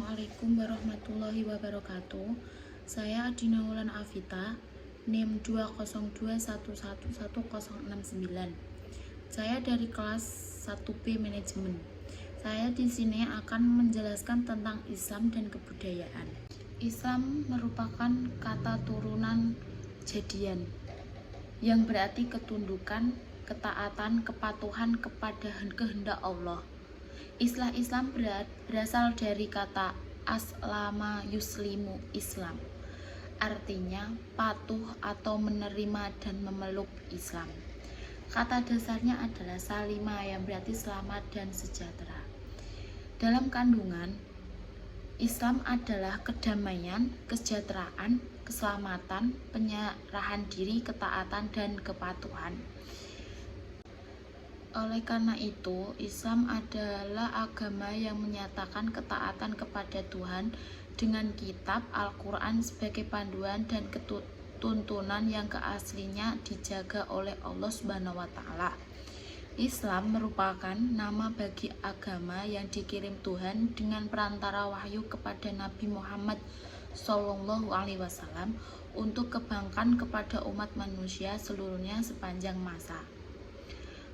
Assalamualaikum warahmatullahi wabarakatuh. Saya Adina Wulan Afita, NIM 202111069. Saya dari kelas 1B Manajemen. Saya di sini akan menjelaskan tentang Islam dan kebudayaan. Islam merupakan kata turunan jadian yang berarti ketundukan, ketaatan, kepatuhan kepada kehendak Allah. Istilah Islam berasal dari kata aslama yuslimu Islam, artinya patuh atau menerima dan memeluk Islam. Kata dasarnya adalah salima yang berarti selamat dan sejahtera. Dalam kandungan, Islam adalah kedamaian, kesejahteraan, keselamatan, penyerahan diri, ketaatan, dan kepatuhan. Oleh karena itu, Islam adalah agama yang menyatakan ketaatan kepada Tuhan dengan kitab Al-Quran sebagai panduan dan tuntunan yang keaslinya dijaga oleh Allah Subhanahu wa Ta'ala. Islam merupakan nama bagi agama yang dikirim Tuhan dengan perantara wahyu kepada Nabi Muhammad SAW untuk kebaikan kepada umat manusia seluruhnya sepanjang masa.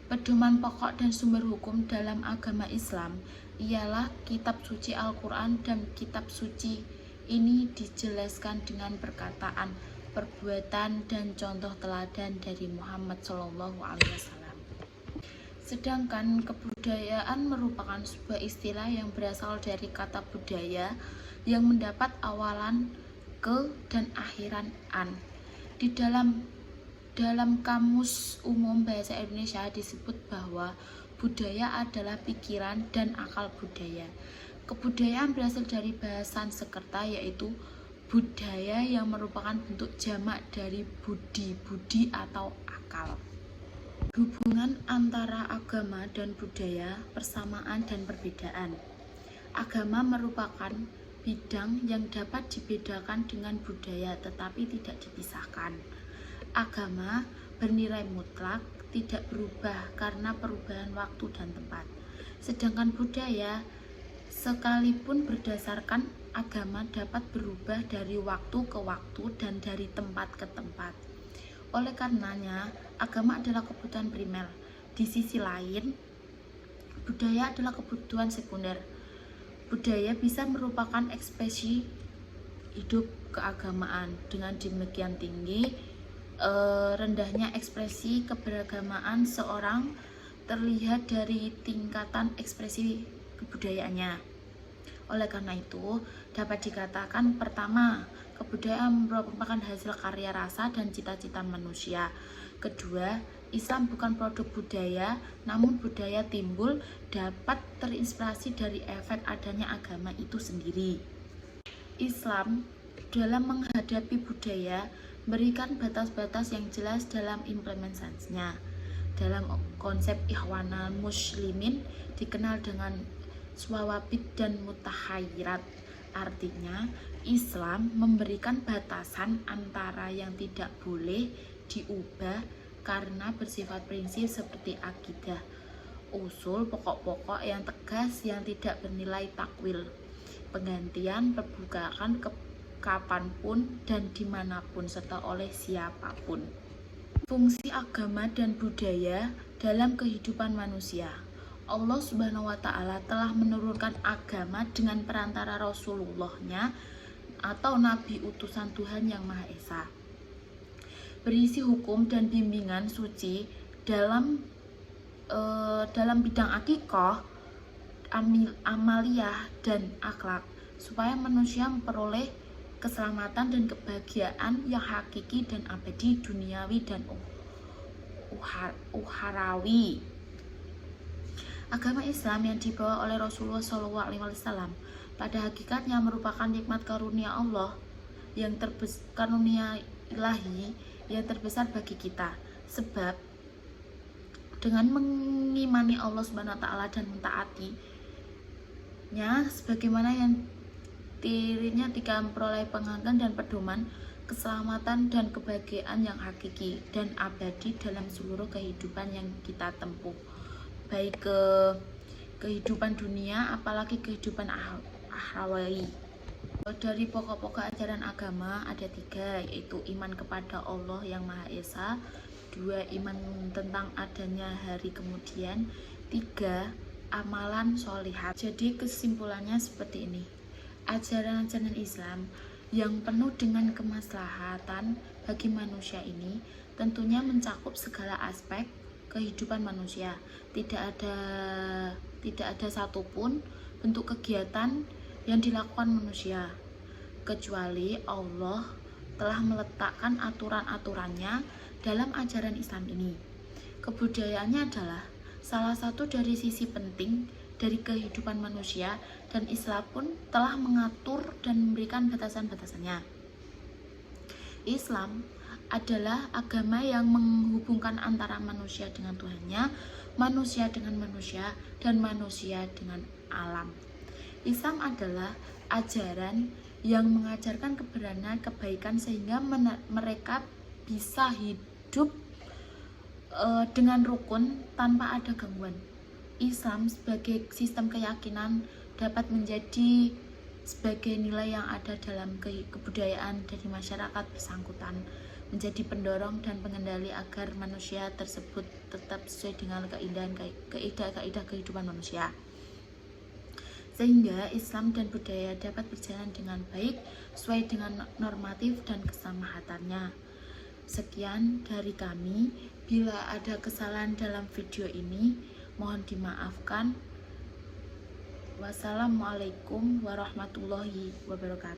Pedoman pokok dan sumber hukum dalam agama Islam ialah kitab suci Al-Quran, dan kitab suci ini dijelaskan dengan perkataan, perbuatan, dan contoh teladan dari Muhammad SAW. Sedangkan kebudayaan merupakan sebuah istilah yang berasal dari kata budaya yang mendapat awalan ke dan akhiran an. Di dalam Kamus Umum Bahasa Indonesia disebut bahwa budaya adalah pikiran dan akal budaya. Kebudayaan berasal dari bahasa Sanskerta yaitu budaya yang merupakan bentuk jamak dari budi atau akal. Hubungan antara agama dan budaya, persamaan dan perbedaan. Agama merupakan bidang yang dapat dibedakan dengan budaya tetapi tidak dipisahkan. Agama bernilai mutlak, tidak berubah karena perubahan waktu dan tempat. Sedangkan budaya, sekalipun berdasarkan agama, dapat berubah dari waktu ke waktu dan dari tempat ke tempat. Oleh karenanya, agama adalah kebutuhan primer. Di sisi lain, budaya adalah kebutuhan sekunder. Budaya bisa merupakan ekspresi hidup keagamaan. Dengan demikian rendahnya ekspresi keberagamaan seorang terlihat dari tingkatan ekspresi kebudayaannya. Oleh karena itu, dapat dikatakan pertama, kebudayaan merupakan hasil karya rasa dan cita-cita manusia. Kedua, Islam bukan produk budaya, namun budaya timbul dapat terinspirasi dari efek adanya agama itu sendiri. Islam dalam menghadapi budaya berikan batas-batas yang jelas dalam implementasinya. Dalam konsep Ikhwanul Muslimin dikenal dengan swawabit dan mutahayyirat. Artinya, Islam memberikan batasan antara yang tidak boleh diubah karena bersifat prinsip seperti akidah, usul, pokok-pokok yang tegas yang tidak bernilai takwil, penggantian, perbudakan kapanpun dan dimanapun serta oleh siapapun. Fungsi agama dan budaya dalam kehidupan manusia. Allah Subhanahu wa Ta'ala telah menurunkan agama dengan perantara Rasulullah-Nya atau Nabi utusan Tuhan yang Maha Esa, berisi hukum dan bimbingan suci dalam bidang akikah, amaliyah, dan akhlak, supaya manusia memperoleh keselamatan dan kebahagiaan yang hakiki dan abadi, duniawi dan ukhrawi. Agama Islam yang dibawa oleh Rasulullah SAW pada hakikatnya merupakan nikmat karunia Allah yang karunia ilahi yang terbesar bagi kita. Sebab dengan mengimani Allah Subhanahu wa Ta'ala dan mentaatinya sebagaimana yang dirinya jika memperoleh pengakuan dan pedoman keselamatan dan kebahagiaan yang hakiki dan abadi dalam seluruh kehidupan yang kita tempuh, baik kehidupan dunia apalagi kehidupan Al-Ahrawi. Dari pokok-pokok ajaran agama ada 3, yaitu iman kepada Allah yang Maha Esa, 2 iman tentang adanya hari kemudian, 3 amalan sholihat. Jadi kesimpulannya seperti ini, ajaran-ajaran Islam yang penuh dengan kemaslahatan bagi manusia ini tentunya mencakup segala aspek kehidupan manusia. Tidak ada satupun bentuk kegiatan yang dilakukan manusia kecuali Allah telah meletakkan aturan-aturannya dalam ajaran Islam ini. Kebudayaannya adalah salah satu dari sisi penting dari kehidupan manusia, dan Islam pun telah mengatur dan memberikan batasan-batasannya. Islam adalah agama yang menghubungkan antara manusia dengan Tuhannya, manusia dengan manusia, dan manusia dengan alam. Islam adalah ajaran yang mengajarkan kebenaran, kebaikan, sehingga mereka bisa hidup dengan rukun tanpa ada gangguan. Islam sebagai sistem keyakinan dapat menjadi sebagai nilai yang ada dalam kebudayaan dari masyarakat bersangkutan, menjadi pendorong dan pengendali agar manusia tersebut tetap sesuai dengan kaidah-kaidah kehidupan manusia, sehingga Islam dan budaya dapat berjalan dengan baik sesuai dengan normatif dan kesamahatannya. Sekian dari kami. Bila ada kesalahan dalam video ini, mohon dimaafkan. Wassalamualaikum warahmatullahi wabarakatuh.